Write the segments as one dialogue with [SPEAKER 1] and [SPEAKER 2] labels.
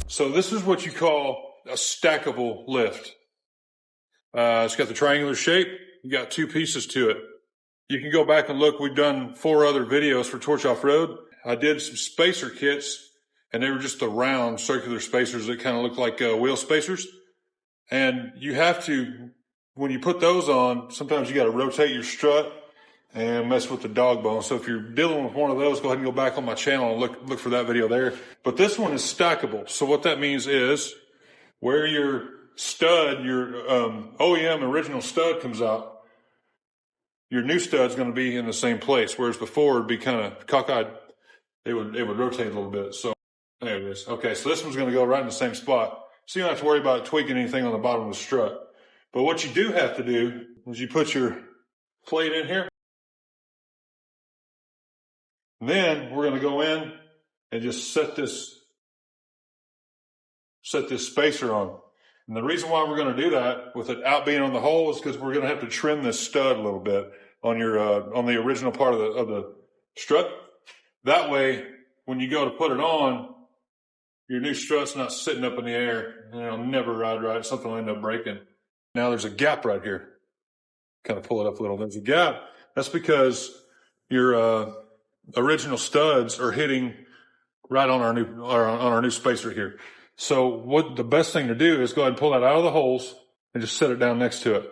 [SPEAKER 1] So this is what you call a stackable lift. It's got the triangular shape. You got two pieces to it. You can go back and look. We've done 4 other videos for Torch Off-Road. I did some spacer kits, and they were just the round circular spacers that kind of look like wheel spacers. And you have to, when you put those on, sometimes you got to rotate your strut and mess with the dog bone. So if you're dealing with one of those, go ahead and go back on my channel and look for that video there. But this one is stackable. So what that means is where your stud, your OEM original stud comes out, your new stud's going to be in the same place. Whereas before it'd be kind of cockeyed. It would rotate a little bit. So there it is. Okay, so this one's going to go right in the same spot. So you don't have to worry about tweaking anything on the bottom of the strut. But what you do have to do is you put your plate in here. And then we're going to go in and just set this spacer on. And the reason why we're going to do that with it out being on the hole is because we're going to have to trim this stud a little bit on your on the original part of the strut. That way, when you go to put it on, your new strut's not sitting up in the air and it'll never ride right. Something will end up breaking. Now there's a gap right here. Kind of pull it up a little. There's a gap. That's because your original studs are hitting right on our new spacer here. So what the best thing to do is go ahead and pull that out of the holes and just set it down next to it.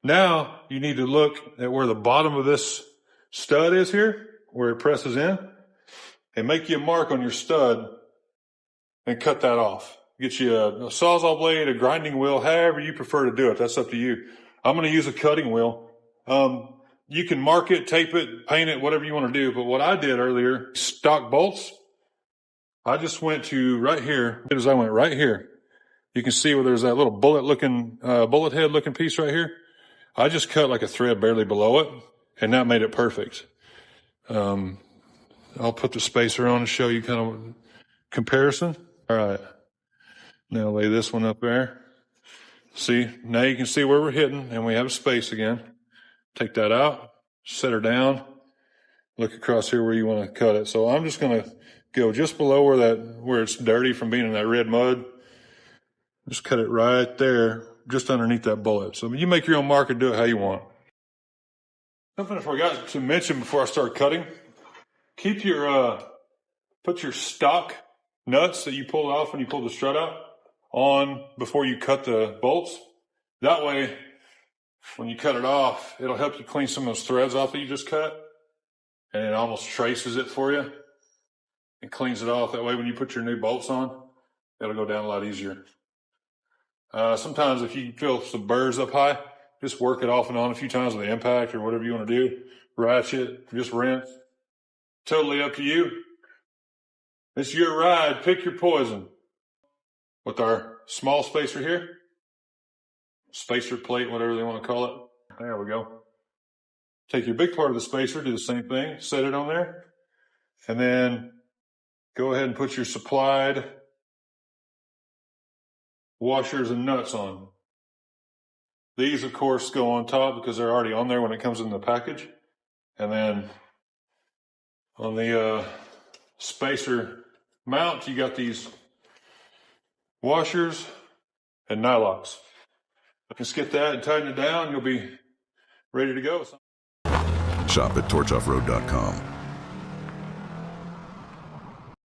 [SPEAKER 1] Now you need to look at where the bottom of this stud is here, where it presses in, and make you a mark on your stud and cut that off. Get you a Sawzall blade, a grinding wheel, however you prefer to do it. That's up to you. I'm going to use a cutting wheel. You can mark it, tape it, paint it, whatever you want to do. But what I did earlier, stock bolts, I just went to right here. As I went right here, you can see where there's that little bullet head looking piece right here. I just cut like a thread barely below it, and that made it perfect. I'll put the spacer on to show you kind of comparison. All right. Now lay this one up there. See, now you can see where we're hitting, and we have space again. Take that out, set her down, look across here where you want to cut it. So I'm just going to go just below where it's dirty from being in that red mud. Just cut it right there, just underneath that bullet. So you make your own mark and do it how you want. Something I forgot to mention before I start cutting, keep your, put your stock nuts that you pull off when you pull the strut out on before you cut the bolts. That way, when you cut it off, it'll help you clean some of those threads off that you just cut, and it almost traces it for you and cleans it off. That way, when you put your new bolts on, it'll go down a lot easier. Sometimes if you feel some burrs up high, just work it off and on a few times with the impact or whatever you want to do. Ratchet, just rinse. Totally up to you. It's your ride. Pick your poison. With our small spacer here, spacer plate, whatever they want to call it. There we go. Take your big part of the spacer, do the same thing, set it on there, and then go ahead and put your supplied washers and nuts on. These, of course, go on top because they're already on there when it comes in the package. And then on the spacer mount, you got these washers and nylocks. Just get that and tighten it down, you'll be ready to go.
[SPEAKER 2] Shop at torchoffroad.com.